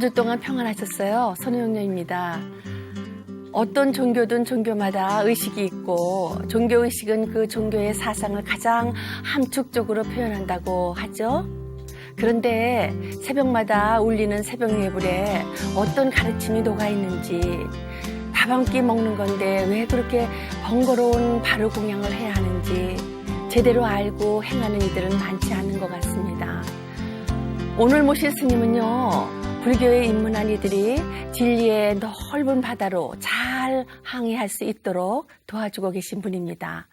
주 동안 평안하셨어요? 선우영녀입니다. 어떤 종교든 종교마다 의식이 있고 종교의식은 그 종교의 사상을 가장 함축적으로 표현한다고 하죠. 그런데 새벽마다 울리는 새벽 예불에 어떤 가르침이 녹아있는지, 밥 한 끼 먹는 건데 왜 그렇게 번거로운 바로 공양을 해야 하는지 제대로 알고 행하는 이들은 많지 않은 것 같습니다. 오늘 모실 스님은요, 불교에 입문한 이들이 진리의 넓은 바다로 잘 항해할 수 있도록 도와주고 계신 분입니다.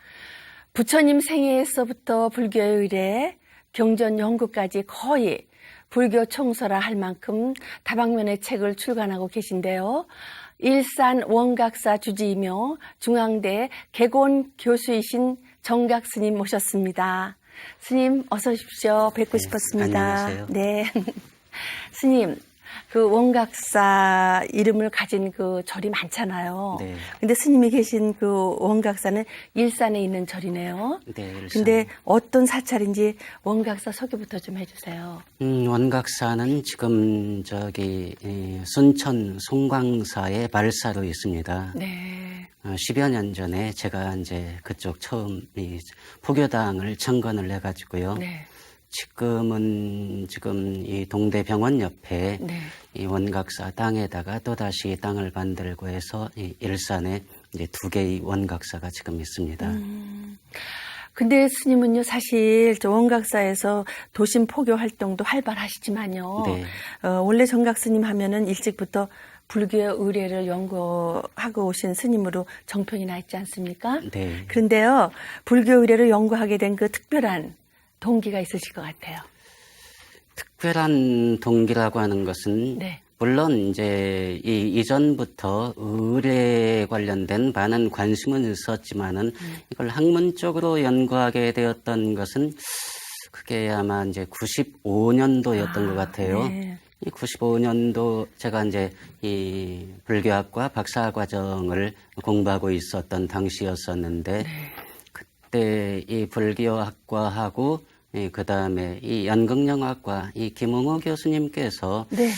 부처님 생애에서부터 불교의 의례, 경전 연구까지 거의 불교 총서라 할 만큼 다방면의 책을 출간하고 계신데요. 일산 원각사 주지이며 중앙대 개곤 교수이신 정각 스님 모셨습니다. 스님 어서 오십시오. 뵙고 싶었습니다. 안녕하세요. 네. 스님, 그 원각사 이름을 가진 그 절이 많잖아요. 네. 근데 스님이 계신 그 원각사는 일산에 있는 절이네요. 네, 일산. 근데 어떤 사찰인지 원각사 소개부터 좀 해주세요. 원각사는 지금 순천 송광사의 발사로 있습니다. 네. 10여 년 전에 제가 이제 그쪽 처음 이 포교당을 청건을 해가지고요. 네. 지금 이 동대병원 옆에 네. 이 원각사 땅에다가 또 다시 땅을 만들고 해서 이 일산에 이제 2개의 원각사가 지금 있습니다. 근데 스님은요, 사실 저 원각사에서 도심 포교 활동도 활발하시지만요. 네. 원래 정각 스님 하면은 일찍부터 불교의 의례를 연구하고 오신 스님으로 정평이 나 있지 않습니까? 네. 그런데요, 불교 의례를 연구하게 된 그 특별한 동기가 있으실 것 같아요. 특별한 동기라고 하는 것은 네. 물론 이제 이전부터 의례에 관련된 많은 관심은 있었지만은 이걸 학문적으로 연구하게 되었던 것은 그게 아마 이제 95년도였던 것 같아요. 네. 이 95년도 제가 이제 이 불교학과 박사 과정을 공부하고 있었던 당시였었는데 그때 이 불교학과하고 그 다음에 이 연극영화과 이 김홍호 교수님께서 네.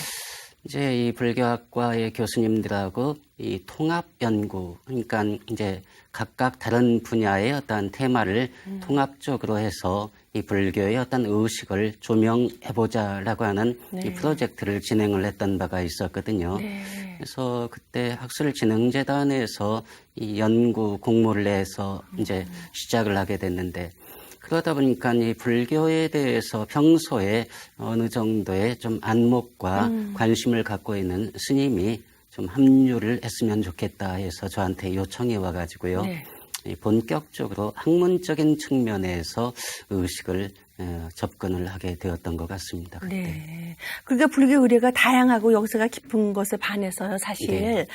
이제 이 불교학과의 교수님들하고 이 통합 연구, 그러니까 이제 각각 다른 분야의 어떤 테마를 통합적으로 해서 이 불교의 어떤 의식을 조명해보자라고 하는 네. 이 프로젝트를 진행을 했던 바가 있었거든요. 네. 그래서 그때 학술진흥재단에서 이 연구 공모를 해서 이제 시작을 하게 됐는데 그러다 보니까 이 불교에 대해서 평소에 어느 정도의 좀 안목과 관심을 갖고 있는 스님이 좀 합류를 했으면 좋겠다 해서 저한테 요청이 와가지고요. 네. 이 본격적으로 학문적인 측면에서 의식을 접근을 하게 되었던 것 같습니다. 그때. 네. 그러니까 불교 의례가 다양하고 역사가 깊은 것에 반해서요, 사실. 네.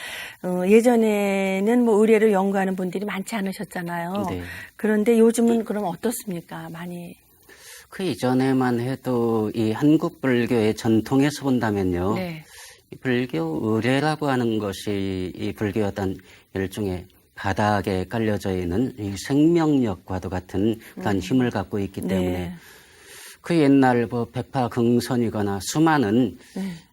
예전에는 뭐 의례를 연구하는 분들이 많지 않으셨잖아요. 네. 그런데 요즘은 그럼 어떻습니까? 많이. 그 이전에만 해도 이 한국 불교의 전통에서 본다면요. 네. 이 불교 의례라고 하는 것이 이 불교의 어떤 일종의 바닥에 깔려져 있는 이 생명력과도 같은 그런 힘을 갖고 있기 때문에 네. 그 옛날 뭐 백파긍선이거나 수많은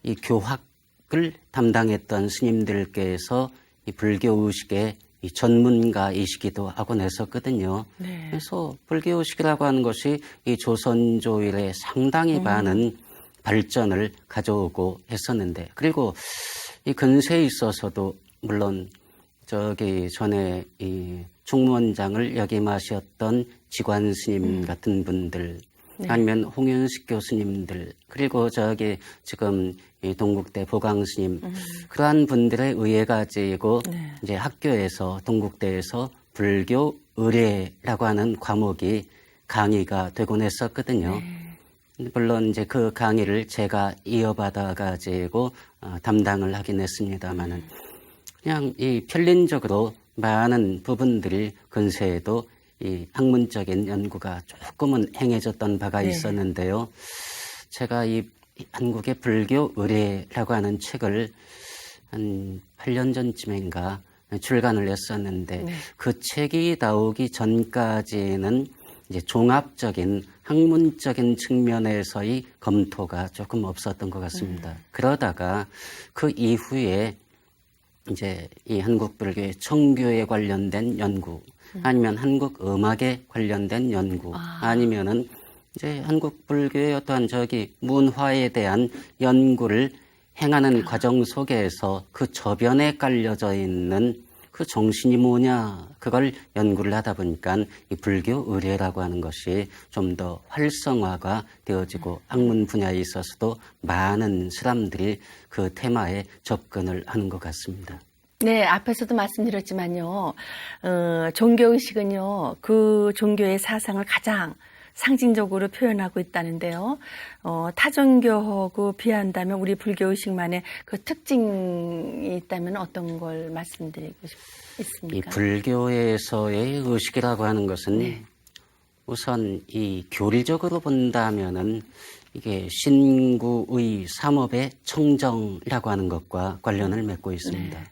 이 교학을 담당했던 스님들께서 이 불교 의식의 이 전문가이시기도 하곤 했었거든요. 네. 그래서 불교 의식이라고 하는 것이 이 조선조일에 상당히 많은 발전을 가져오고 했었는데, 그리고 이 근세에 있어서도 물론 저기 전에 이 충무원장을 역임하셨던 지관 스님 같은 분들, 아니면 홍윤식 교수님들, 그리고 저기 지금 이 동국대 보강 스님, 그러한 분들에 의해 가지고 이제 학교에서 동국대에서 불교 의례라고 하는 과목이 강의가 되곤 했었거든요. 물론 이제 그 강의를 제가 이어받아 가지고 담당을 하긴 했습니다만은 그냥 이 편린적으로 많은 부분들이 근세에도 이 학문적인 연구가 조금은 행해졌던 바가 있었는데요. 제가 이 한국의 불교 의례라고 하는 책을 한 8년 전쯤인가 출간을 했었는데 그 책이 나오기 전까지는 이제 종합적인 학문적인 측면에서의 검토가 조금 없었던 것 같습니다. 그러다가 그 이후에 이제 이 한국 불교의 청교에 관련된 연구, 아니면 한국 음악에 관련된 연구, 아니면은 이제 한국 불교의 어떠한 문화에 대한 연구를 행하는 과정 속에서 그 저변에 깔려져 있는 그 정신이 뭐냐, 그걸 연구를 하다 보니까 이 불교 의례라고 하는 것이 좀 더 활성화가 되어지고 학문 분야에 있어서도 많은 사람들이 그 테마에 접근을 하는 것 같습니다. 네, 앞에서도 말씀드렸지만요, 종교의식은요, 그 종교의 사상을 가장 상징적으로 표현하고 있다는데요. 타 종교하고 비한다면 우리 불교의식만의 그 특징이 있다면 어떤 걸 말씀드리고 있습니까? 이 불교에서의 의식이라고 하는 것은 네. 우선 이 교리적으로 본다면은 이게 신구의 삼업의 청정이라고 하는 것과 관련을 맺고 있습니다. 네.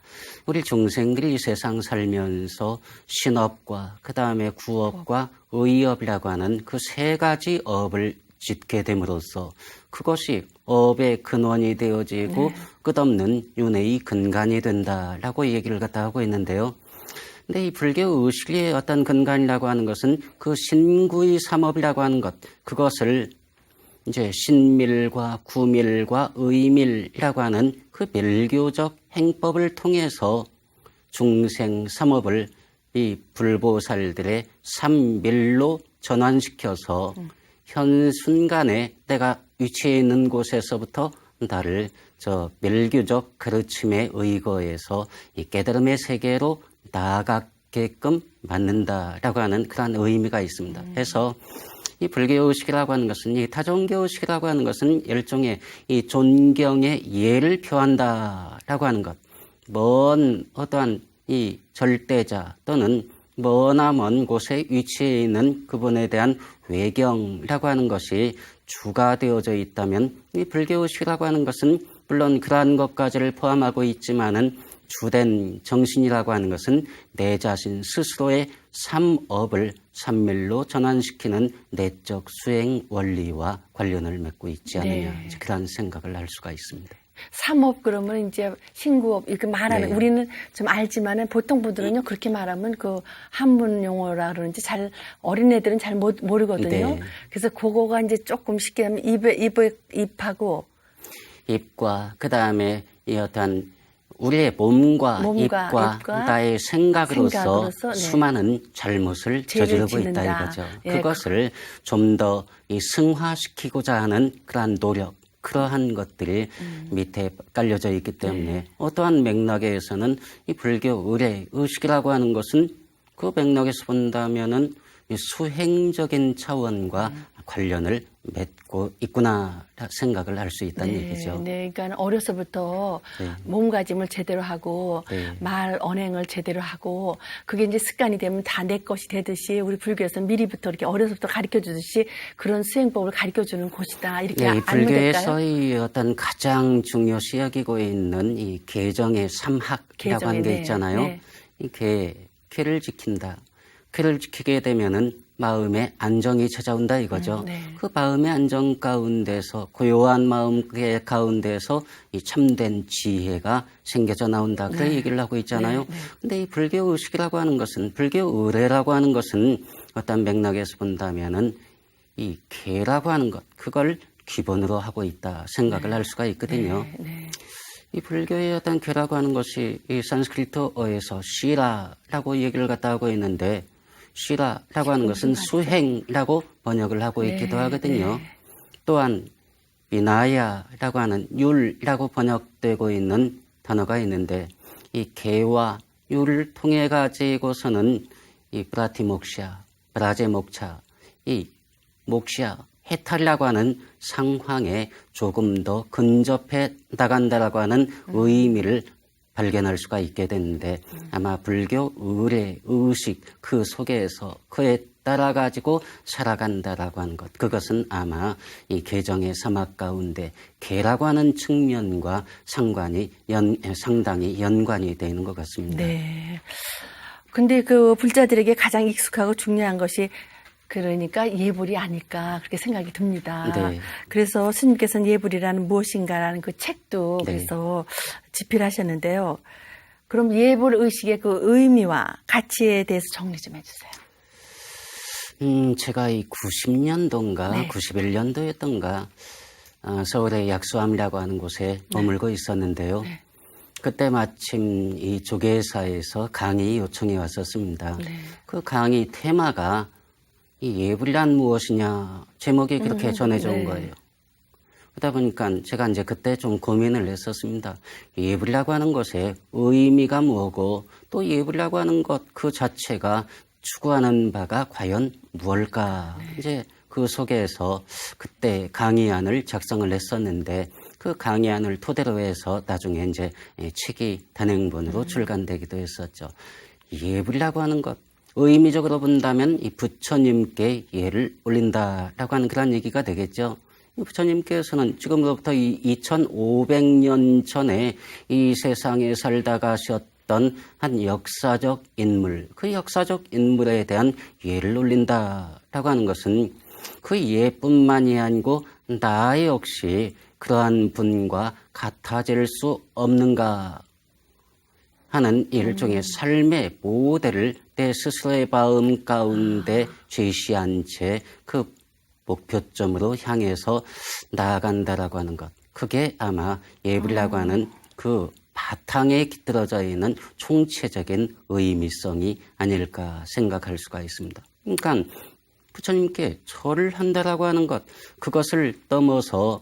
우리 중생들이 세상 살면서 신업과 그 다음에 구업과 의업이라고 하는 그 세 가지 업을 짓게 됨으로써 그것이 업의 근원이 되어지고 끝없는 윤회의 근간이 된다라고 얘기를 갖다 하고 있는데요. 근데 이 불교 의식의 어떤 근간이라고 하는 것은 그 신구의 삼업이라고 하는 것, 그것을 이제 신밀과 구밀과 의밀이라고 하는 그 멸교적 행법을 통해서 중생 삼업을 이 불보살들의 삼밀로 전환시켜서 현 순간에 내가 위치해 있는 곳에서부터 나를 저 멸교적 가르침에 의거해서 이 깨달음의 세계로 나아가게끔 만든다라고 하는 그런 의미가 있습니다. 그래서 이 불교의식이라고 하는 것은, 이 타종교의식이라고 하는 것은 일종의 이 존경의 예를 표한다라고 하는 것. 먼 어떠한 이 절대자 또는 머나먼 곳에 위치해 있는 그분에 대한 외경이라고 하는 것이 주가 되어져 있다면, 이 불교의식이라고 하는 것은 물론 그러한 것까지를 포함하고 있지만은 주된 정신이라고 하는 것은 내 자신 스스로의 삼업을 삼밀로 전환시키는 내적 수행 원리와 관련을 맺고 있지 않느냐, 네. 그런 생각을 할 수가 있습니다. 삼업 그러면 이제 신구업 이렇게 말하면 네. 우리는 좀 알지만은 보통 분들은요 그렇게 말하면 그 한문 용어라 그러는지 잘 어린애들은 잘 모르거든요. 네. 그래서 그거가 이제 조금 쉽게 하면 입하고 입과 그 다음에 이 어떤 우리의 몸과 입과 나의 생각으로서 네. 수많은 잘못을 저지르고 있다 이거죠. 예. 그것을 좀 더 이 승화시키고자 하는 그러한 노력, 그러한 것들이 밑에 깔려져 있기 때문에 어떠한 맥락에서는 이 불교 의례, 의식이라고 하는 것은 그 맥락에서 본다면은 이 수행적인 차원과 관련을 맺고 있구나 생각을 할 수 있다는 얘기죠. 네, 그러니까 어려서부터 몸가짐을 제대로 하고 말 언행을 제대로 하고 그게 이제 습관이 되면 다 내 것이 되듯이 우리 불교에서 미리부터 이렇게 어려서부터 가르쳐 주듯이 그런 수행법을 가르쳐 주는 곳이다. 이렇게 네, 이 알면 될까요? 불교에서의 어떤 가장 중요시 여기고 있는 이 계정의 삼학이라고 하는 게 있잖아요. 네. 이 계를 지킨다. 계를 지키게 되면은 마음의 안정이 찾아온다 이거죠. 그 마음의 안정 가운데서 고요한 마음 가운데서 이 참된 지혜가 생겨져 나온다. 그런 얘기를 하고 있잖아요. 근데 이 불교 의식이라고 하는 것은, 불교 의례라고 하는 것은 어떤 맥락에서 본다면은 이 계라고 하는 것, 그걸 기본으로 하고 있다 생각을 할 수가 있거든요. 이 불교의 어떤 계라고 하는 것이 이 산스크리트어에서 시라라고 얘기를 갖다 하고 있는데, 시라라고 하는 것은 수행이라고 번역을 하고 있기도 하거든요. 또한 비나야라고 하는 율이라고 번역되고 있는 단어가 있는데, 이 계와 율을 통해 가지고서는 이 브라티목샤, 브라제 목차, 이 목샤, 해탈이라고 하는 상황에 조금 더 근접해 나간다라고 하는 의미를 발견할 수가 있게 되는데, 아마 불교 의례, 의식 그 속에서 그에 따라 가지고 살아간다라고 하는 것, 그것은 아마 이 계정의 사막 가운데 계라고 하는 측면과 상당히 연관이 되는 것 같습니다. 네. 근데 그 불자들에게 가장 익숙하고 중요한 것이 그러니까 예불이 아닐까 그렇게 생각이 듭니다. 네. 그래서 스님께서는 예불이라는 무엇인가라는 그 책도 네. 그래서 집필하셨는데요. 그럼 예불 의식의 그 의미와 가치에 대해서 정리 좀 해주세요. 제가 이 90년도인가 네. 91년도였던가 서울의 약수암이라고 하는 곳에 머물고 있었는데요. 네. 그때 마침 이 조계사에서 강의 요청이 왔었습니다. 네. 그 강의 테마가 이 예불이란 무엇이냐 제목이 그렇게 전해져 온 네. 거예요. 그러다 보니까 제가 이제 그때 좀 고민을 했었습니다. 예불이라고 하는 것의 의미가 뭐고 또 예불이라고 하는 것 그 자체가 추구하는 바가 과연 무엇일까? 이제 그 속에서 그때 강의안을 작성을 했었는데 그 강의안을 토대로 해서 나중에 이제 책이 단행본으로 출간되기도 했었죠. 예불이라고 하는 것 의미적으로 본다면 이 부처님께 예를 올린다라고 하는 그런 얘기가 되겠죠. 이 부처님께서는 지금으로부터 이 2500년 전에 이 세상에 살다 가셨던 한 역사적 인물, 그 역사적 인물에 대한 예를 올린다라고 하는 것은 그 예뿐만이 아니고 나 역시 그러한 분과 같아질 수 없는가 하는 일종의 삶의 모델을 내 스스로의 마음 가운데 제시한 채 그 목표점으로 향해서 나아간다라고 하는 것. 그게 아마 예불이라고 하는 그 바탕에 깃들어져 있는 총체적인 의미성이 아닐까 생각할 수가 있습니다. 그러니까 부처님께 절을 한다라고 하는 것, 그것을 넘어서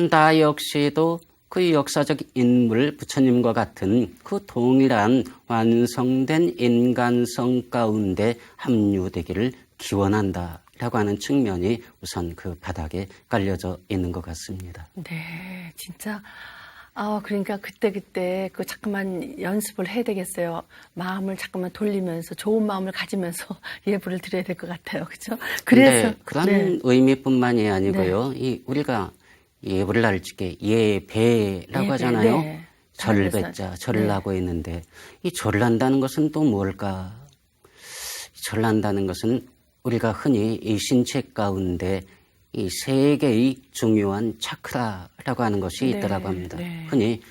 나 역시도 그 역사적 인물 부처님과 같은 그 동일한 완성된 인간성 가운데 합류되기를 기원한다라고 하는 측면이 우선 그 바닥에 깔려져 있는 것 같습니다. 네, 진짜. 그러니까 그때 그 자꾸만 연습을 해야 되겠어요. 마음을 자꾸만 돌리면서 좋은 마음을 가지면서 예불을 드려야 될 것 같아요. 그렇죠? 그래서 그런 네. 의미뿐만이 아니고요. 이 우리가 예불을 할 적에 예배라고 예배, 하잖아요. 네. 절배자, 절을 네. 하고 있는데 이 절을 한다는 것은 또 뭘까? 절을 한다는 것은 우리가 흔히 이 신체 가운데 이 세 개의 중요한 차크라라고 하는 것이 네, 있다라고 합니다. 네. 흔히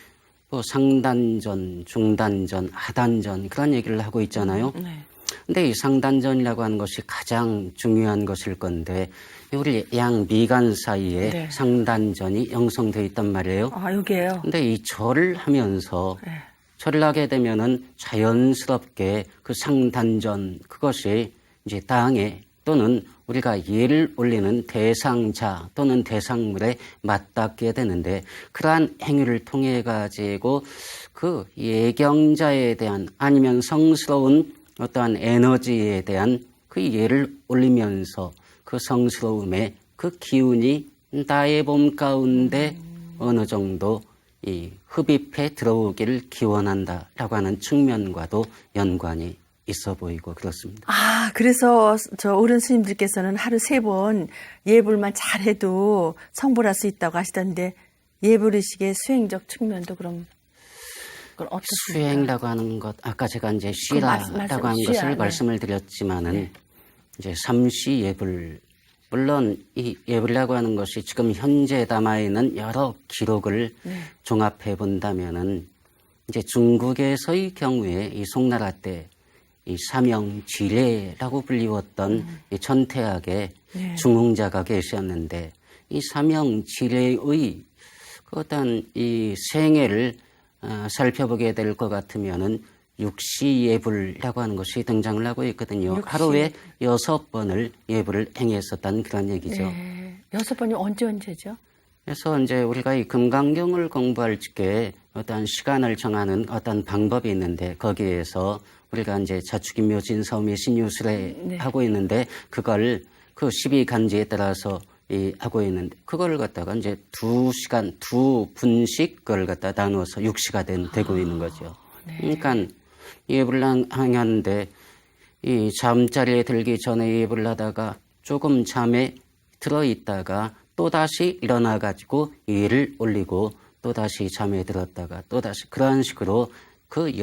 뭐 상단전, 중단전, 하단전 그런 얘기를 하고 있잖아요. 네. 근데 이 상단전이라고 하는 것이 가장 중요한 것일 건데 우리 양 미간 사이에 네. 상단전이 형성되어 있단 말이에요. 여기에요. 근데 이 절을 하면서 네. 절을 하게 되면은 자연스럽게 그 상단전 그것이 이제 당에 또는 우리가 예를 올리는 대상자 또는 대상물에 맞닿게 되는데 그러한 행위를 통해 가지고 그 예경자에 대한 아니면 성스러운 어떠한 에너지에 대한 그 예를 올리면서 그 성스러움의 그 기운이 나의 몸 가운데 어느 정도 이 흡입해 들어오기를 기원한다라고 하는 측면과도 연관이 있어 보이고 그렇습니다. 그래서 저 어른 스님들께서는 하루 3번 예불만 잘해도 성불할 수 있다고 하시던데 예불의식의 수행적 측면도 그럼 그건 어떻습니까? 수행이라고 하는 것, 아까 제가 이제 말씀, 쉬라라고 하는 쉬라, 것을 네. 말씀을 드렸지만은 네. 이제 삼시 예불, 물론 이 예불이라고 하는 것이 지금 현재 남아있는 여러 기록을 네. 종합해 본다면은 이제 중국에서의 경우에 이 송나라 때 이 사명지례라고 불리웠던 이 천태학의 네. 중흥자가 계셨는데 이 사명지례의 그 어떤 이 생애를 살펴보게 될 것 같으면은 육시예불이라고 하는 것이 등장을 하고 있거든요. 하루에 6번을 예불을 행했었다는 그런 얘기죠. 네. 6번이 언제죠? 그래서 이제 우리가 이 금강경을 공부할 적에 어떤 시간을 정하는 어떤 방법이 있는데 거기에서 우리가 이제 자축인묘진 서미 신유술에 네. 하고 있는데 그걸 그 12간지에 따라서 하고 있는데 그걸 갖다가 이제 2시간 2분씩 그걸 갖다 나누어서 6시가 되고 있는 거죠. 네. 그러니까 예불을 하는데 이 잠자리에 들기 전에 예불을 하다가 조금 잠에 들어 있다가 또 다시 일어나 가지고 예를 올리고 또 다시 잠에 들었다가 또 다시 그러한 식으로 그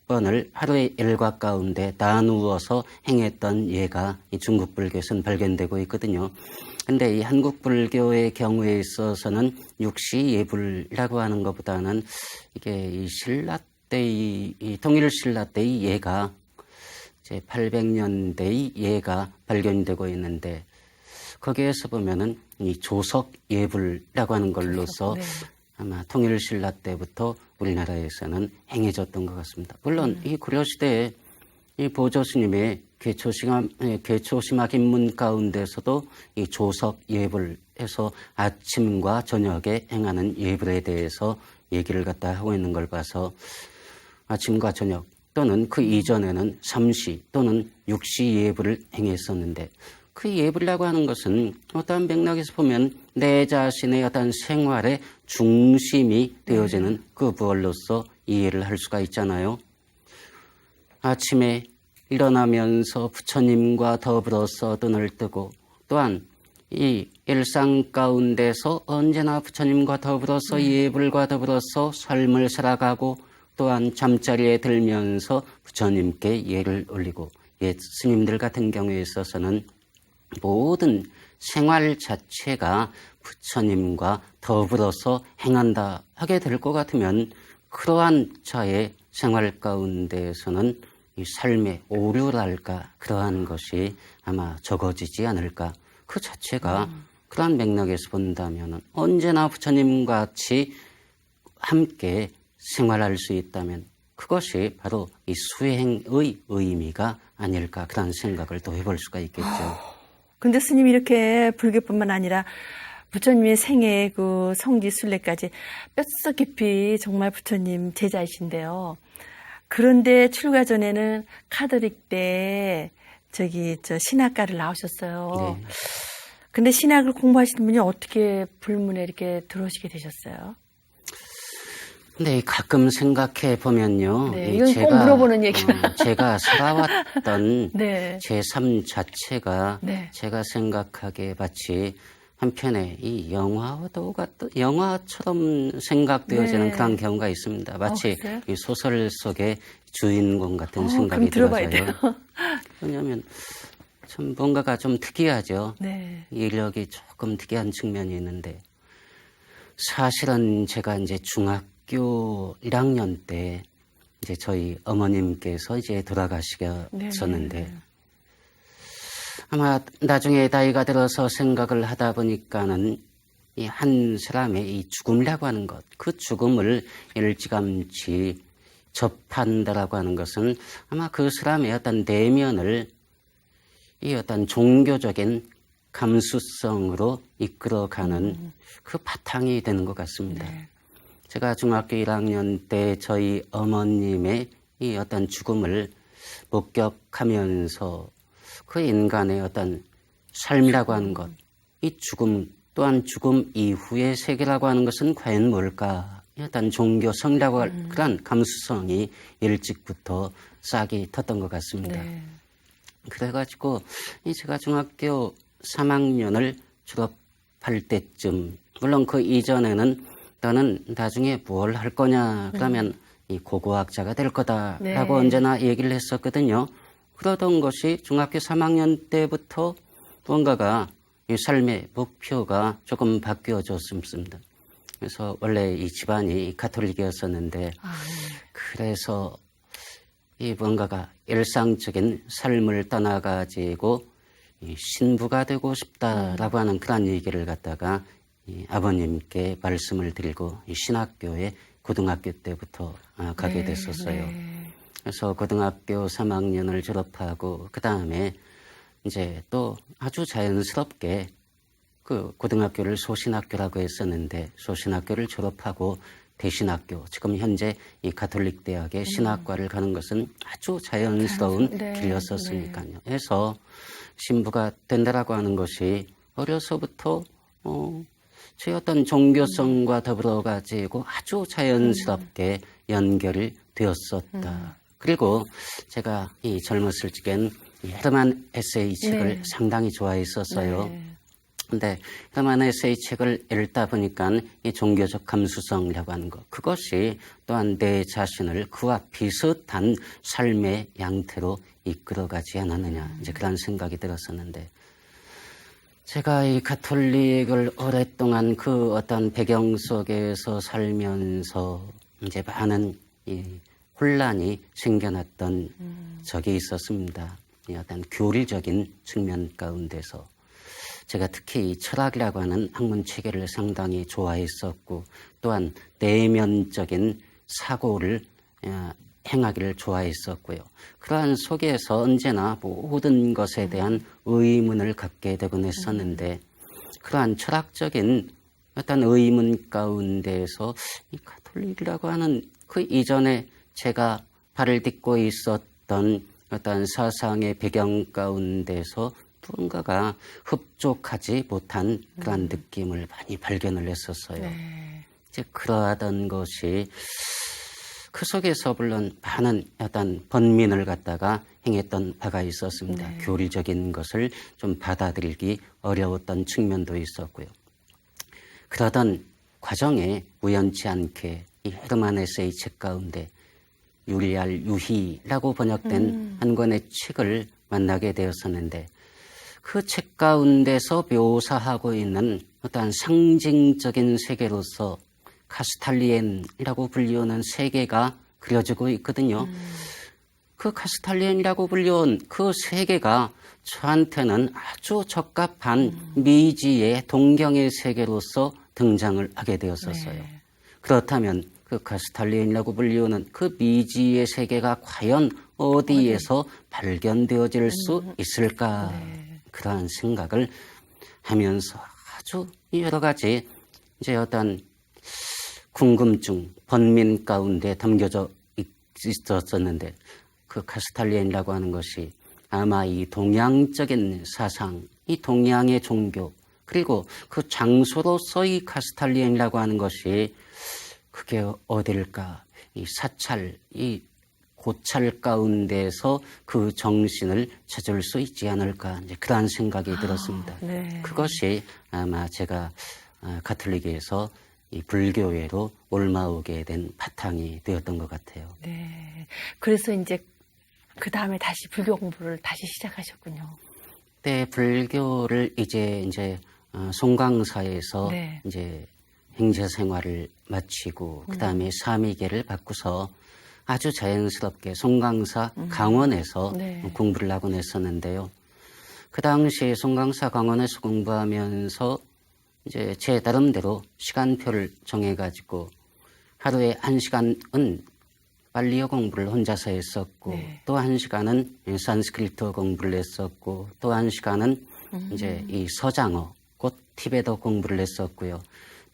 번을 하루의 일과 가운데 나누어서 행했던 예가 이 중국 불교에서는 발견되고 있거든요. 근데 이 한국 불교의 경우에 있어서는 육시예불이라고 하는 것보다는 이게 이 신라 때의 이 통일 신라 때의 예가 이제 800년대의 예가 발견되고 있는데 거기에서 보면은 이 조석 예불이라고 하는 걸로서 네. 아마 통일 신라 때부터 우리나라에서는 행해졌던 것 같습니다. 물론 이 고려 시대에 이 보조 스님의 개초심학 입문 가운데서도 이 조석 예불에서 아침과 저녁에 행하는 예불에 대해서 얘기를 갖다 하고 있는 걸 봐서 아침과 저녁 또는 그 이전에는 삼시 또는 육시 예불을 행했었는데 그 예불이라고 하는 것은 어떠한 맥락에서 보면 내 자신의 어떤 생활의 중심이 되어지는 그 부월로서 이해를 할 수가 있잖아요. 아침에 일어나면서 부처님과 더불어서 눈을 뜨고 또한 이 일상 가운데서 언제나 부처님과 더불어서 예불과 더불어서 삶을 살아가고 또한 잠자리에 들면서 부처님께 예를 올리고 옛 스님들 같은 경우에 있어서는 모든 생활 자체가 부처님과 더불어서 행한다 하게 될 것 같으면 그러한 자의 생활 가운데에서는 이 삶의 오류랄까 그러한 것이 아마 적어지지 않을까. 그 자체가 그러한 맥락에서 본다면 언제나 부처님 같이 함께 생활할 수 있다면 그것이 바로 이 수행의 의미가 아닐까 그런 생각을 또 해볼 수가 있겠죠. 근데 스님이 이렇게 불교뿐만 아니라 부처님의 생애 그 성지 순례까지 뼛속 깊이 정말 부처님 제자이신데요. 그런데 출가 전에는 카톨릭 때 신학과를 나오셨어요. 네. 근데 신학을 공부하시는 분이 어떻게 불문에 이렇게 들어오시게 되셨어요? 근데 가끔 생각해 보면요. 네, 이건 꼭 물어보는 얘기야. 제가 살아왔던 네. 제 삶 자체가 네. 제가 생각하기에 마치 한편의 이 영화처럼 생각되어지는 네. 그런 경우가 있습니다. 마치 그래요? 이 소설 속의 주인공 같은 그럼 생각이 들어봐야 들어서요. 돼요. 왜냐하면 참 뭔가가 좀 특이하죠. 네. 이력이 조금 특이한 측면이 있는데 사실은 제가 이제 중학교 1학년 때 이제 저희 어머님께서 이제 돌아가시셨었는데 네. 아마 나중에 나이가 들어서 생각을 하다 보니까는 이 한 사람의 이 죽음이라고 하는 것, 그 죽음을 일찌감치 접한다라고 하는 것은 아마 그 사람의 어떤 내면을 이 어떤 종교적인 감수성으로 이끌어가는 그 바탕이 되는 것 같습니다. 네. 제가 중학교 1학년 때 저희 어머님의 이 어떤 죽음을 목격하면서 그 인간의 어떤 삶이라고 하는 것, 이 죽음 또한 죽음 이후의 세계라고 하는 것은 과연 뭘까? 어떤 종교성이라고 할 그런 감수성이 일찍부터 싹이 텄던 것 같습니다. 네. 그래가지고 제가 중학교 3학년을 졸업할 때쯤, 물론 그 이전에는 너는 나중에 뭘 할 거냐 그러면 이 고고학자가 될 거다라고 네. 언제나 얘기를 했었거든요. 그러던 것이 중학교 3학년 때부터 뭔가가 이 삶의 목표가 조금 바뀌어졌습니다. 그래서 원래 이 집안이 가톨릭이었었는데 그래서 이 뭔가가 일상적인 삶을 떠나가지고 이 신부가 되고 싶다라고 하는 그런 얘기를 갖다가 이 아버님께 말씀을 드리고 이 신학교에 고등학교 때부터 가게 됐었어요. 네. 그래서 고등학교 3학년을 졸업하고 그 다음에 이제 또 아주 자연스럽게 그 고등학교를 소신학교라고 했었는데 소신학교를 졸업하고 대신학교, 지금 현재 이 가톨릭 대학의 신학과를 가는 것은 아주 자연스러운 네. 길이었었으니까요. 해서 신부가 된다라고 하는 것이 어려서부터 제 어떤 종교성과 더불어 가지고 아주 자연스럽게 연결이 되었었다. 그리고 제가 이 젊었을 적엔 이 헤르만 에세이 책을 네. 상당히 좋아했었어요. 네. 근데 헤르만헤세의 책을 읽다 보니까 이 종교적 감수성이라고 하는 것, 그것이 또한 내 자신을 그와 비슷한 삶의 양태로 이끌어가지 않았느냐, 이제 그런 생각이 들었었는데, 제가 이 가톨릭을 오랫동안 그 어떤 배경 속에서 살면서 이제 많은 이 혼란이 생겨났던 적이 있었습니다. 이 어떤 교리적인 측면 가운데서. 제가 특히 이 철학이라고 하는 학문 체계를 상당히 좋아했었고, 또한 내면적인 사고를 행하기를 좋아했었고요. 그러한 속에서 언제나 모든 것에 대한 의문을 갖게 되곤 했었는데, 그러한 철학적인 어떤 의문 가운데서 이 가톨릭이라고 하는 그 이전에 제가 발을 딛고 있었던 어떤 사상의 배경 가운데서 무언가가 흡족하지 못한 그런 느낌을 많이 발견을 했었어요. 네. 이제 그러하던 것이 그 속에서 물론 많은 어떤 번민을 갖다가 행했던 바가 있었습니다. 네. 교리적인 것을 좀 받아들이기 어려웠던 측면도 있었고요. 그러던 과정에 우연치 않게 이 헤르만 헤세의 책 가운데 유희라고 번역된 한 권의 책을 만나게 되었었는데, 그 책 가운데서 묘사하고 있는 어떠한 상징적인 세계로서 카스탈리엔이라고 불리우는 세계가 그려지고 있거든요. 그 카스탈리엔이라고 불리운 그 세계가 저한테는 아주 적합한 미지의 동경의 세계로서 등장을 하게 되었었어요. 네. 그렇다면 그 카스탈리엔이라고 불리우는 그 미지의 세계가 과연 어디에서 발견되어질 수 있을까? 네. 그러한 생각을 하면서 아주 여러 가지 이제 어떤 궁금증, 번민 가운데 담겨져 있었었는데, 그 카스탈리엔이라고 하는 것이 아마 이 동양적인 사상, 이 동양의 종교, 그리고 그 장소로서의 카스탈리엔이라고 하는 것이 그게 어딜까? 이 사찰, 이 고찰 가운데서 그 정신을 찾을 수 있지 않을까, 이제 그러한 생각이 들었습니다. 네. 그것이 아마 제가 가톨릭에서 이 불교회로 옮아오게 된 바탕이 되었던 것 같아요. 네. 그래서 이제 그 다음에 다시 불교 공부를 다시 시작하셨군요. 그때 불교를 이제 송강사에서 네. 이제 행제 생활을 마치고 그 다음에 사미계를 받고서 아주 자연스럽게 송강사 강원에서 네. 공부를 하곤 했었는데요. 그 당시 송강사 강원에서 공부하면서 이제 제 나름대로 시간표를 정해가지고 하루에 1시간은 빨리어 공부를 혼자서 했었고, 네. 또 1시간은 산스크리트 공부를 했었고, 또 1시간은 이제 이 서장어, 곧 티베터 공부를 했었고요.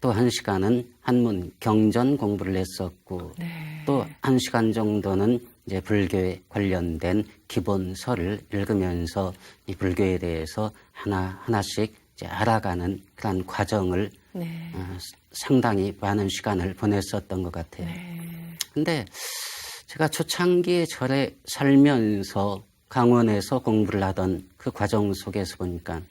또 1시간은 한문 경전 공부를 했었고, 네. 또 1시간 정도는 이제 불교에 관련된 기본서를 읽으면서 이 불교에 대해서 하나씩 이제 알아가는 그런 과정을 네. 상당히 많은 시간을 보냈었던 것 같아요. 네. 근데 제가 초창기에 절에 살면서 강원에서 공부를 하던 그 과정 속에서 보니까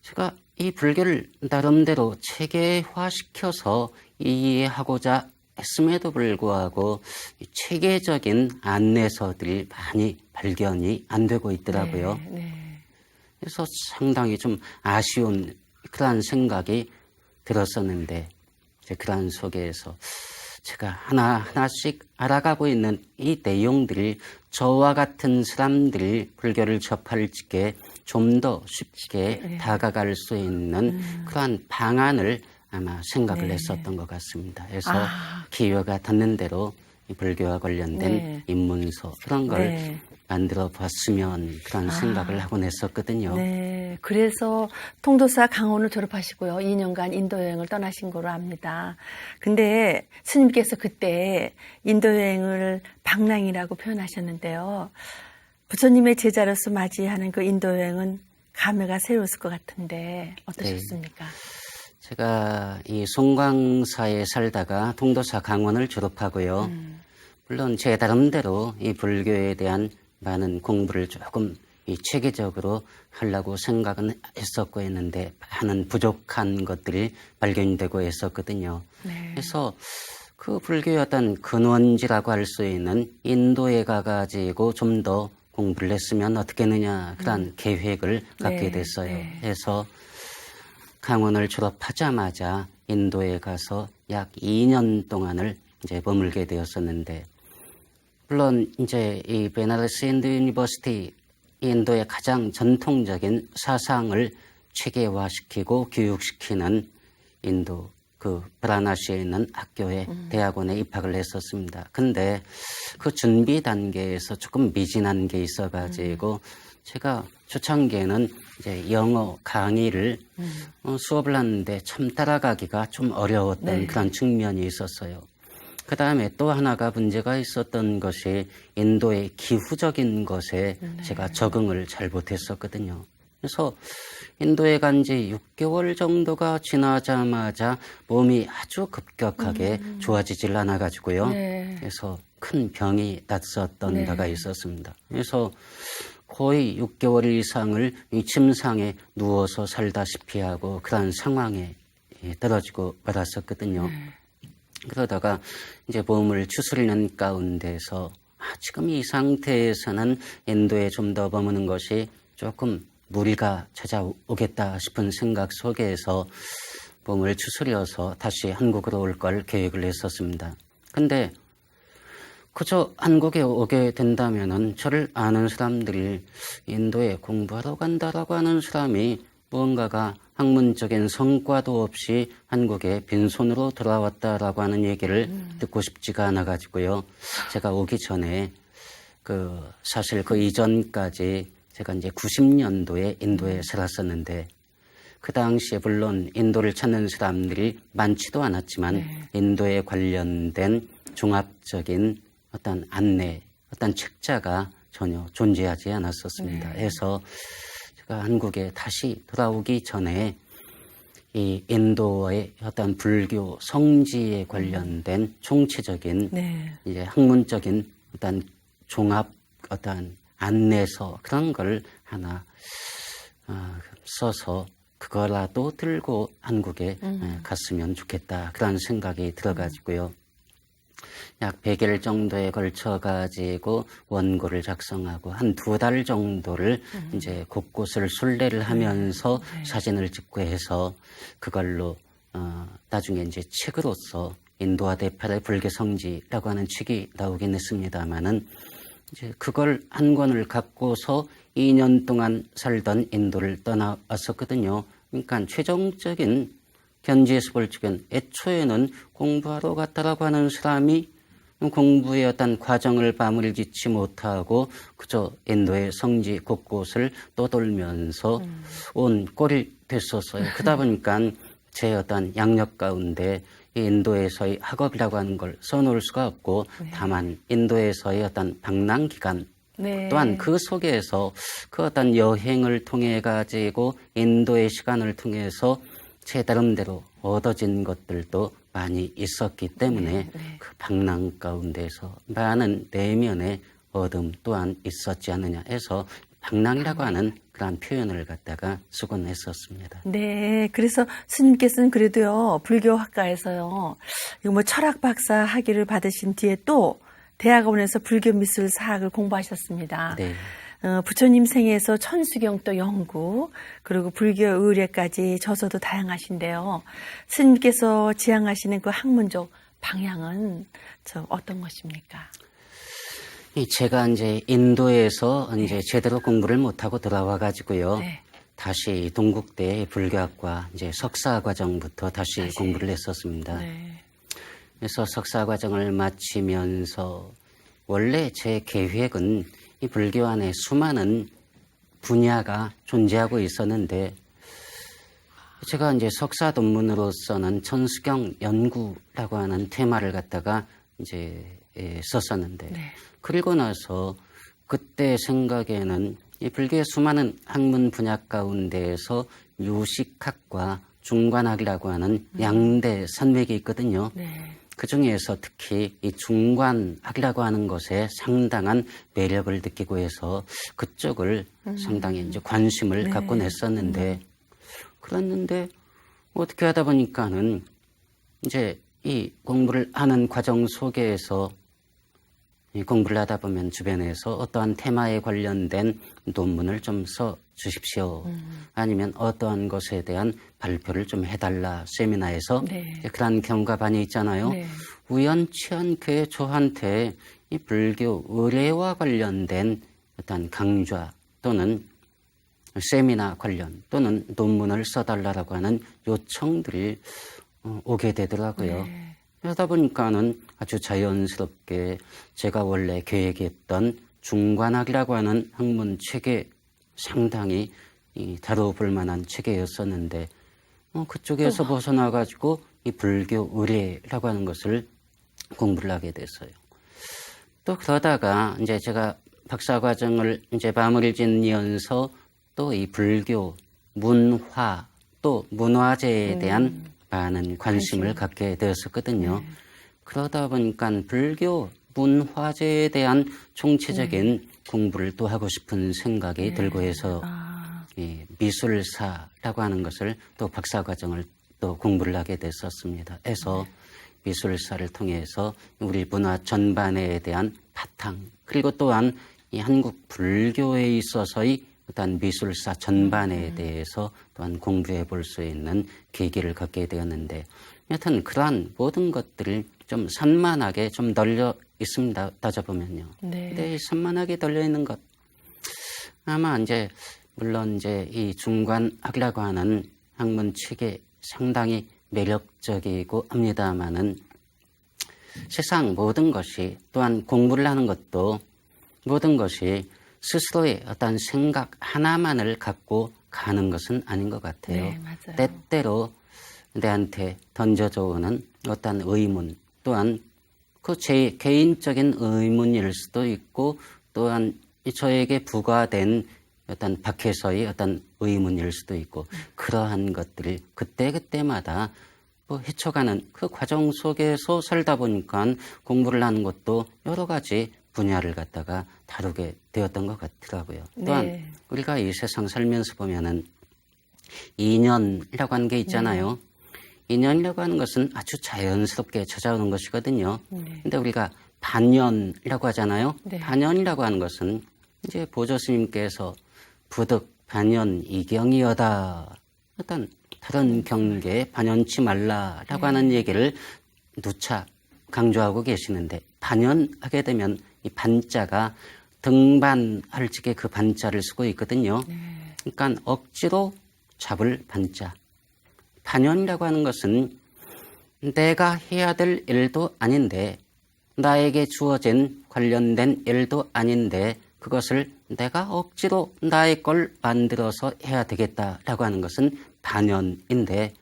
제가 이 불교를 나름대로 체계화시켜서 이해하고자 했음에도 불구하고 이 체계적인 안내서들이 많이 발견이 안 되고 있더라고요. 네. 네. 그래서 상당히 좀 아쉬운 그러한 생각이 들었었는데, 이제 그러한 속에서 제가 하나씩 알아가고 있는 이 내용들이 저와 같은 사람들이 불교를 접할 적에 좀 더 쉽게 네. 다가갈 수 있는 그러한 방안을 아마 생각을 네. 했었던 것 같습니다. 그래서 아. 기회가 닿는 대로 이 불교와 관련된 네. 입문서 그런 걸 네. 만들어 봤으면 그런 생각을 하곤 했었거든요. 네. 그래서 통도사 강원을 졸업하시고요. 2년간 인도 여행을 떠나신 거로 압니다. 근데 스님께서 그때 인도 여행을 방랑이라고 표현하셨는데요. 부처님의 제자로서 맞이하는 그 인도 여행은 감회가 새로웠을 것 같은데 어떠셨습니까? 제가 이 송광사에 살다가 통도사 강원을 졸업하고요. 물론 제 나름대로 이 불교에 대한 많은 공부를 조금 이 체계적으로 하려고 생각은 했었고 했는데 많은 부족한 것들이 발견이 되고 했었거든요. 네. 그래서 그 불교의 어떤 근원지라고 할 수 있는 인도에 가가지고 좀 더 공부를 했으면 어떻겠느냐 그런 계획을 갖게 네, 됐어요. 네. 그래서 강원을 졸업하자마자 인도에 가서 약 2년 동안을 이제 머물게 되었었는데, 물론 이제 이 베나러스 인도 유니버시티 인도의 가장 전통적인 사상을 체계화시키고 교육시키는 인도 그 브라나시에 있는 학교에 대학원에 입학을 했었습니다. 근데 그 준비 단계에서 조금 미진한 게 있어가지고 제가 초창기에는 이제 영어 강의를 수업을 하는데 참 따라가기가 좀 어려웠던 네. 그런 측면이 있었어요. 그 다음에 또 하나가 문제가 있었던 것이 인도의 기후적인 것에 제가 적응을 잘 못했었거든요. 그래서 인도에 간 지 6개월 정도가 지나자마자 몸이 아주 급격하게 좋아지질 않아가지고요. 네. 그래서 큰 병이 났었던 네. 데가 있었습니다. 그래서 거의 6개월 이상을 이 침상에 누워서 살다시피 하고 그런 상황에 떨어지고 말았었거든요. 그러다가 이제 몸을 추스리는 가운데서 지금 이 상태에서는 인도에 좀 더 머무는 것이 조금 무리가 찾아오겠다 싶은 생각 속에서 몸을 추스려서 다시 한국으로 올 걸 계획을 했었습니다. 근데 그저 한국에 오게 된다면은 저를 아는 사람들이 인도에 공부하러 간다라고 하는 사람이 무언가가 학문적인 성과도 없이 한국에 빈손으로 돌아왔다라고 하는 얘기를 듣고 싶지가 않아가지고요. 제가 오기 전에 사실 그 이전까지 제가 이제 90년도에 인도에 살았었는데 그 당시에 물론 인도를 찾는 사람들이 많지도 않았지만 인도에 관련된 종합적인 어떤 안내, 어떤 책자가 전혀 존재하지 않았었습니다. 그래서 제가 한국에 다시 돌아오기 전에 이 인도의 어떤 불교 성지에 관련된 총체적인 이제 학문적인 어떤 종합 어떤 안내서 그런 걸 하나 써서 그거라도 들고 한국에 갔으면 좋겠다 그런 생각이 들어가지고요. 약 100일 정도에 걸쳐가지고 원고를 작성하고 한 2달 정도를 이제 곳곳을 순례를 하면서 사진을 찍고 해서 그걸로 나중에 이제 책으로서 인도와 네팔의 불교 성지라고 하는 책이 나오긴 했습니다만은 이제 그걸 한 권을 갖고서 2년 동안 살던 인도를 떠나왔었거든요. 그러니까 최종적인 견지에서 볼 적엔 애초에는 공부하러 갔다라고 하는 사람이 공부의 어떤 과정을 마무리 짓지 못하고 그저 인도의 성지 곳곳을 떠돌면서 온 꼴이 됐었어요. 그러다 보니까 제 어떤 양력 가운데 인도에서의 학업이라고 하는 걸 써놓을 수가 없고 다만 인도에서의 어떤 방랑 기간 또한 그 속에서 그 어떤 여행을 통해 가지고 인도의 시간을 통해서 제 나름대로 얻어진 것들도 많이 있었기 때문에 그 방랑 가운데서 많은 내면의 어둠 또한 있었지 않느냐 해서 방랑이라고 하는 그런 표현을 갖다가 쓰곤 했었습니다. 네, 그래서 스님께서는 그래도요, 불교학과에서요, 이거 뭐 철학 박사 학위를 받으신 뒤에 또 대학원에서 불교 미술 사학을 공부하셨습니다. 네. 부처님 생에서 천수경 또 연구, 그리고 불교 의례까지 저서도 다양하신데요. 스님께서 지향하시는 그 학문적 방향은 어떤 것입니까? 제가 이제 인도에서 이제 제대로 공부를 못하고 돌아와 가지고요. 다시 동국대 불교학과 이제 석사 과정부터 다시 공부를 했었습니다. 그래서 석사 과정을 마치면서 원래 제 계획은 이 불교 안에 수많은 분야가 존재하고 있었는데 제가 이제 석사 논문으로서는 천수경 연구라고 하는 테마를 갖다가 이제 썼었는데 그리고 나서 그때 생각에는 이 불교의 수많은 학문 분야 가운데에서 유식학과 중관학이라고 하는 양대 산맥이 있거든요. 그 중에서 특히 이 중관학이라고 하는 것에 상당한 매력을 느끼고 해서 그쪽을 상당히 이제 관심을 갖고 냈었는데, 그랬는데 어떻게 하다 보니까는 이제 이 공부를 하는 과정 속에서 이 공부를 하다 보면 주변에서 어떠한 테마에 관련된 논문을 좀 써 주십시오. 아니면 어떠한 것에 대한 발표를 좀 해달라. 세미나에서 네. 그런 경우가 많이 있잖아요. 네. 우연치 않게 저한테 이 불교 의례와 관련된 어떤 강좌 또는 세미나 관련 또는 논문을 써달라고 하는 요청들이 오게 되더라고요. 네. 그러다 보니까는 아주 자연스럽게 제가 원래 계획했던 중관학이라고 하는 학문 체계 상당히 다뤄볼 만한 체계였었는데 그쪽에서 벗어나가지고 이 불교 의례라고 하는 것을 공부를 하게 됐어요. 또 그러다가 이제 제가 박사과정을 이제 마무리 짓으면서 또 이 불교 문화 또 문화재에 대한 많은 관심을 갖게 되었었거든요. 그러다 보니까 불교 문화재에 대한 총체적인 공부를 또 하고 싶은 생각이 들고 해서 이 미술사라고 하는 것을 또 박사과정을 또 공부를 하게 됐었습니다. 해서 미술사를 통해서 우리 문화 전반에 대한 바탕 그리고 또한 이 한국 불교에 있어서의 어떤 미술사 전반에 대해서 또한 공부해 볼 수 있는 계기를 갖게 되었는데 여튼 그러한 모든 것들을 좀 산만하게 좀 널려 있습니다. 따져보면요. 네. 근데 이 산만하게 널려 있는 것 아마 이제 물론 이제 이 중관학이라고 하는 학문 체계 상당히 매력적이고 합니다마는 세상 모든 것이 또한 공부를 하는 것도 모든 것이 스스로의 어떤 생각 하나만을 갖고 가는 것은 아닌 것 같아요. 네, 맞아요. 때때로 내한테 던져져 오는 어떤 의문 또한 그 제 개인적인 의문일 수도 있고 또한 저에게 부과된 어떤 밖에서의 어떤 의문일 수도 있고 그러한 것들을 그때그때마다 뭐 헤쳐가는 그 과정 속에서 살다 보니까 공부를 하는 것도 여러 가지 분야를 갖다가 다루게 되었던 것 같더라고요. 또한 네. 우리가 이 세상 살면서 보면은 인연이라고 하는 게 있잖아요. 인연이라고 하는 것은 아주 자연스럽게 찾아오는 것이거든요. 근데 우리가 반연이라고 하잖아요. 네. 반연이라고 하는 것은 이제 보조 스님께서 부득 반연 이경이여다. 어떤 다른 경계에 반연치 말라라고 하는 얘기를 누차 강조하고 계시는데 반연하게 되면 이 반자가 등반할 적에 그 반자를 쓰고 있거든요. 그러니까 억지로 잡을 반자. 반연이라고 하는 것은 내가 해야 될 일도 아닌데 나에게 주어진 관련된 일도 아닌데 그것을 내가 억지로 나의 걸 만들어서 해야 되겠다라고 하는 것은 반연인데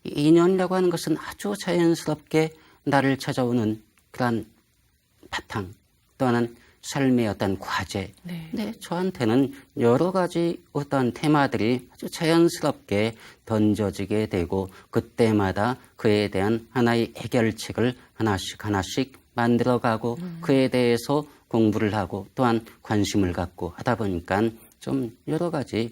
이 인연이라고 하는 것은 아주 자연스럽게 나를 찾아오는 그러한 바탕 또 하나는 삶의 어떤 과제. 네. 근데 저한테는 여러 가지 어떤 테마들이 아주 자연스럽게 던져지게 되고 그때마다 그에 대한 하나의 해결책을 하나씩 만들어가고 그에 대해서 공부를 하고 또한 관심을 갖고 하다 보니까 좀 여러 가지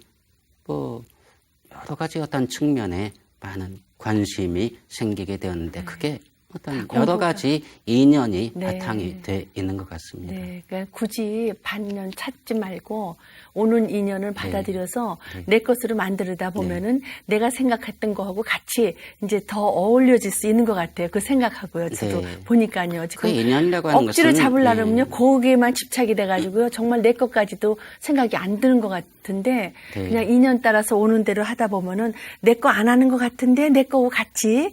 어떤 측면에 많은 관심이 생기게 되었는데 그게 어떤 여러 가지 인연이 네. 바탕이 돼 있는 것 같습니다. 네, 그러니까 굳이 반년 찾지 말고 오는 인연을 받아들여서 내 것으로 만들다 보면은 내가 생각했던 거하고 같이 이제 더 어울려질 수 있는 것 같아요. 그 생각하고요. 저도 네. 보니까요. 지금 그 인연이라고 하는 억지로 것은 잡으려면요, 거기에만 집착이 돼가지고요, 정말 내 것까지도 생각이 안 드는 것 같은데 네. 그냥 인연 따라서 오는 대로 하다 보면은 내 거 안 하는 것 같은데 내 거하고 같이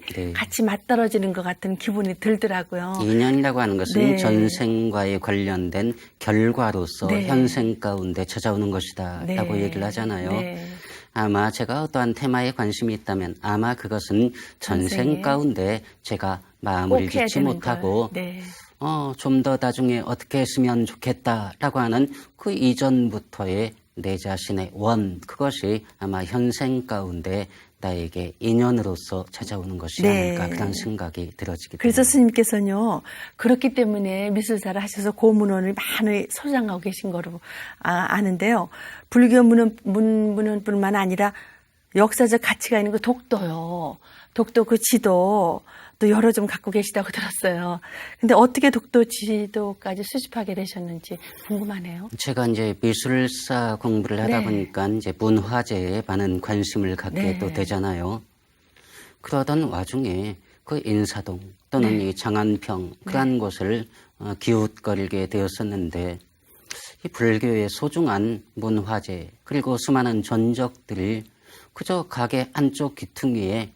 맞떨어지는 것 같은 기분이 들더라고요. 인연이라고 하는 것은 네. 전생과의 관련된 결과로서 네. 현생 가운데 찾아오는 것이다 라고 얘기를 하잖아요. 네. 아마 제가 어떠한 테마에 관심이 있다면 아마 그것은 전생 전생에 가운데 제가 마음을 꼭 해야 짓지 되는 못하고 걸. 네. 좀 더 나중에 어떻게 했으면 좋겠다라고 하는 그 이전부터의 내 자신의 원 그것이 아마 현생 가운데 아프다에게 인연으로서 찾아오는 것이 네. 아닐까 그런 생각이 들어지게 그래서 됩니다. 스님께서는요, 그렇기 때문에 미술사를 하셔서 고문헌을 많이 소장하고 계신 거로 아는데요. 불교 문헌뿐만 아니라 역사적 가치가 있는 그 독도요. 독도 그 지도 또 여러 좀 갖고 계시다고 들었어요. 근데 어떻게 독도 지도까지 수집하게 되셨는지 궁금하네요. 제가 이제 미술사 공부를 하다 네. 보니까 이제 문화재에 많은 관심을 갖게 네. 또 되잖아요. 그러던 와중에 그 인사동 또는 네. 이 장안평 그러한 곳을 기웃거리게 되었었는데 이 불교의 소중한 문화재 그리고 수많은 전적들을 그저 가게 한쪽 귀퉁이에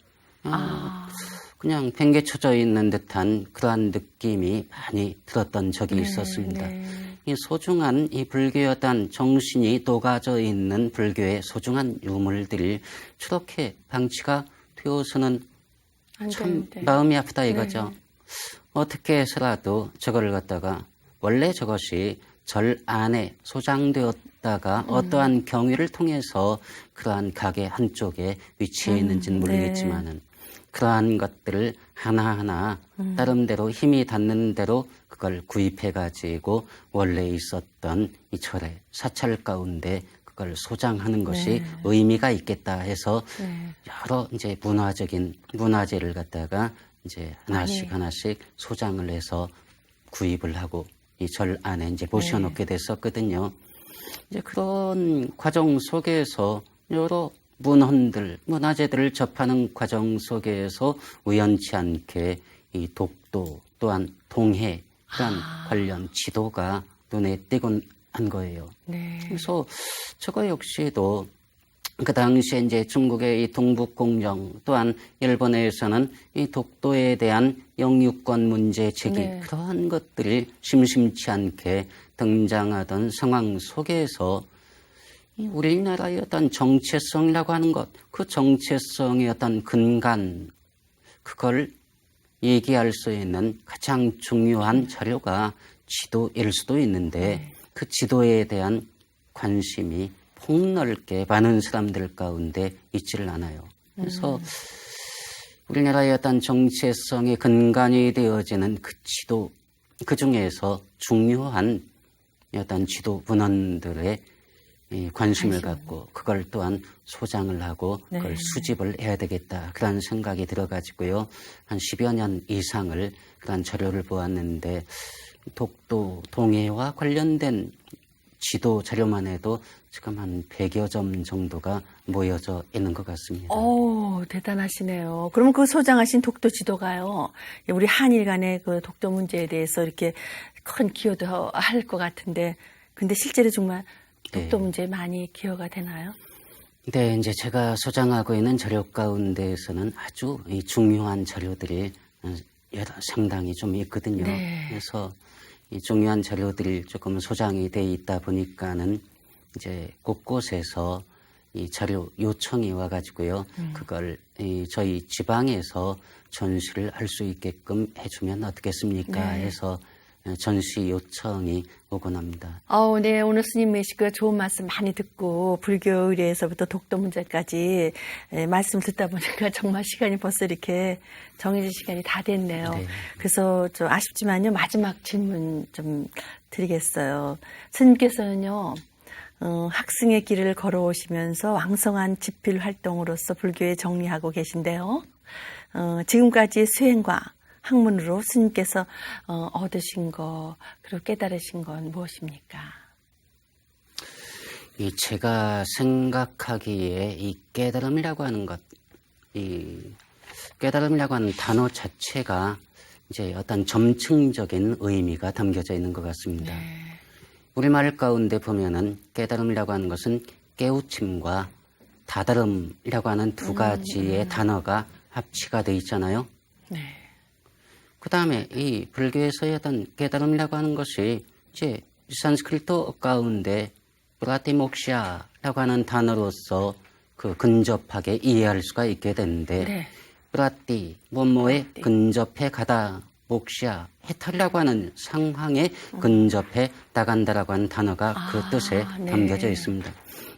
그냥 팽개쳐져 있는 듯한 그러한 느낌이 많이 들었던 적이 있었습니다. 네. 이 소중한 이 불교의 어떤 정신이 녹아져 있는 불교의 소중한 유물들이 저렇게 방치가 되어서는 안 참 되는데. 마음이 아프다 이거죠. 어떻게 해서라도 저거를 갖다가 원래 저것이 절 안에 소장되었다가 어떠한 경위를 통해서 그러한 가게 한쪽에 위치해 있는지는 모르겠지만은 그러한 것들을 하나하나 나름대로 힘이 닿는 대로 그걸 구입해 가지고 원래 있었던 이 절의 사찰 가운데 그걸 소장하는 것이 의미가 있겠다 해서 여러 이제 문화적인 문화재를 갖다가 이제 하나씩 소장을 해서 구입을 하고 이 절 안에 이제 모셔놓게 됐었거든요. 이제 그런 과정 속에서 여러 문헌들, 문화재들을 접하는 과정 속에서 우연치 않게 이 독도 또한 동해 그런 관련 지도가 눈에 띄곤 한 거예요. 네. 그래서 저거 역시도 그 당시에 이제 중국의 이 동북공정 또한 일본에서는 이 독도에 대한 영유권 문제 제기 네. 그러한 것들이 심심치 않게 등장하던 상황 속에서 이 우리나라의 어떤 정체성이라고 하는 것, 그 정체성의 어떤 근간, 그걸 얘기할 수 있는 가장 중요한 자료가 지도일 수도 있는데 그 지도에 대한 관심이 폭넓게 많은 사람들 가운데 있지를 않아요. 그래서 우리나라의 어떤 정체성의 근간이 되어지는 그 지도, 그 중에서 중요한 어떤 지도 문헌들의 이 관심을 갖고 그걸 또한 소장을 하고 그걸 수집을 해야 되겠다. 그런 생각이 들어가지고요. 한 10여 년 이상을 그런 자료를 보았는데 독도 동해와 관련된 지도 자료만 해도 지금 한 100여 점 정도가 모여져 있는 것 같습니다. 오, 대단하시네요. 그러면 그 소장하신 독도 지도가요, 우리 한일 간의 그 독도 문제에 대해서 이렇게 큰 기여도 할 것 같은데, 근데 실제로 정말 독도 문제에 많이 기여가 되나요? 네, 이제 제가 소장하고 있는 자료 가운데에서는 아주 이 중요한 자료들이 상당히 좀 있거든요. 네. 그래서 이 중요한 자료들이 조금 소장이 돼 있다 보니까는 이제 곳곳에서 이 자료 요청이 와가지고요. 그걸 저희 지방에서 전시를 할 수 있게끔 해주면 어떻겠습니까? 해서 전시 요청이 오곤 합니다. 네, 오늘 스님의 그 좋은 말씀 많이 듣고 불교 의례에서부터 독도 문제까지 말씀 듣다 보니까 정말 시간이 벌써 이렇게 정해진 시간이 다 됐네요. 네. 그래서 좀 아쉽지만요, 마지막 질문 좀 드리겠어요. 스님께서는요, 학승의 길을 걸어오시면서 왕성한 집필 활동으로서 불교에 정리하고 계신데요. 지금까지 수행과 학문으로 스님께서 얻으신 거, 그리고 깨달으신 건 무엇입니까? 이 제가 생각하기에 이 깨달음이라고 하는 것, 이 깨달음이라고 하는 단어 자체가 이제 어떤 점층적인 의미가 담겨져 있는 것 같습니다. 우리말 가운데 보면은 깨달음이라고 하는 것은 깨우침과 다다름이라고 하는 두 가지의 단어가 합치가 돼 있잖아요. 네. 그 다음에 이 불교에서의 어떤 깨달음이라고 하는 것이 이제 산스크리트 가운데 프라티목시아라고 하는 단어로서 그 근접하게 이해할 수가 있게 되는데 프라티, 뭐뭐에 근접해 가다, 목시아, 해탈이라고 하는 상황에 근접해 나간다라고 하는 단어가 그 뜻에 담겨져 있습니다.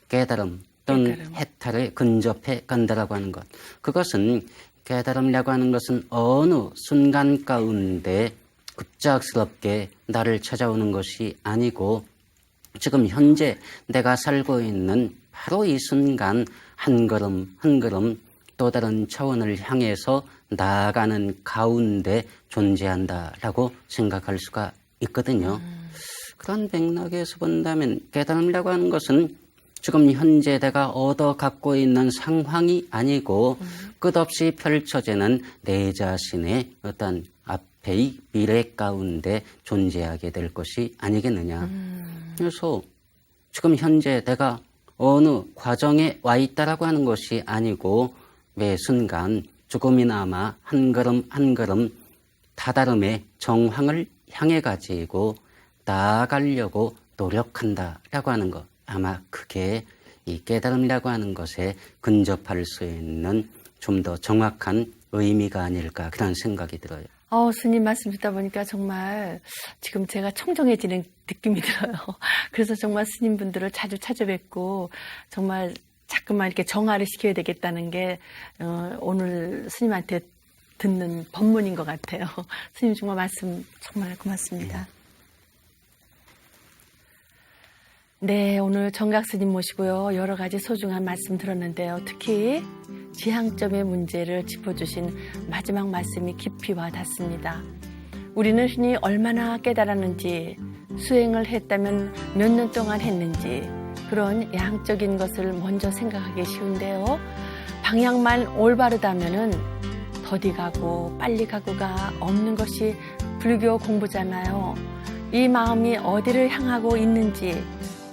깨달음, 또는 깨달음. 해탈에 근접해 간다라고 하는 것. 그것은 깨달음이라고 하는 것은 어느 순간 가운데 급작스럽게 나를 찾아오는 것이 아니고 지금 현재 내가 살고 있는 바로 이 순간 한 걸음 한 걸음 또 다른 차원을 향해서 나아가는 가운데 존재한다라고 생각할 수가 있거든요. 그런 맥락에서 본다면 깨달음이라고 하는 것은 지금 현재 내가 얻어 갖고 있는 상황이 아니고 끝없이 펼쳐지는 내 자신의 어떤 앞의 미래 가운데 존재하게 될 것이 아니겠느냐. 그래서 지금 현재 내가 어느 과정에 와 있다라고 하는 것이 아니고 매 순간 조금이나마 한 걸음 한 걸음 다다름의 정황을 향해 가지고 나아가려고 노력한다라고 하는 것. 아마 그게 이 깨달음이라고 하는 것에 근접할 수 있는 좀 더 정확한 의미가 아닐까 그런 생각이 들어요. 스님 말씀 듣다 보니까 정말 지금 제가 청정해지는 느낌이 들어요. 그래서 정말 스님분들을 자주 찾아뵙고 정말 자꾸만 이렇게 정화를 시켜야 되겠다는 게 오늘 스님한테 듣는 법문인 것 같아요. 스님 정말 말씀 정말 고맙습니다. 네, 오늘 정각 스님 모시고요. 여러 가지 소중한 말씀 들었는데요. 특히 지향점의 문제를 짚어주신 마지막 말씀이 깊이 와닿습니다. 우리는 흔히 얼마나 깨달았는지, 수행을 했다면 몇 년 동안 했는지 그런 양적인 것을 먼저 생각하기 쉬운데요. 방향만 올바르다면은 더디 가고 빨리 가고가 없는 것이 불교 공부잖아요. 이 마음이 어디를 향하고 있는지,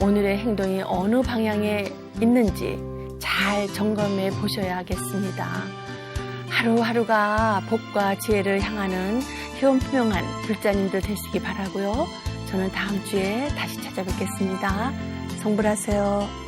오늘의 행동이 어느 방향에 있는지 잘 점검해 보셔야겠습니다. 하루하루가 복과 지혜를 향하는 현명한 불자님들 되시기 바라고요. 저는 다음 주에 다시 찾아뵙겠습니다. 성불하세요.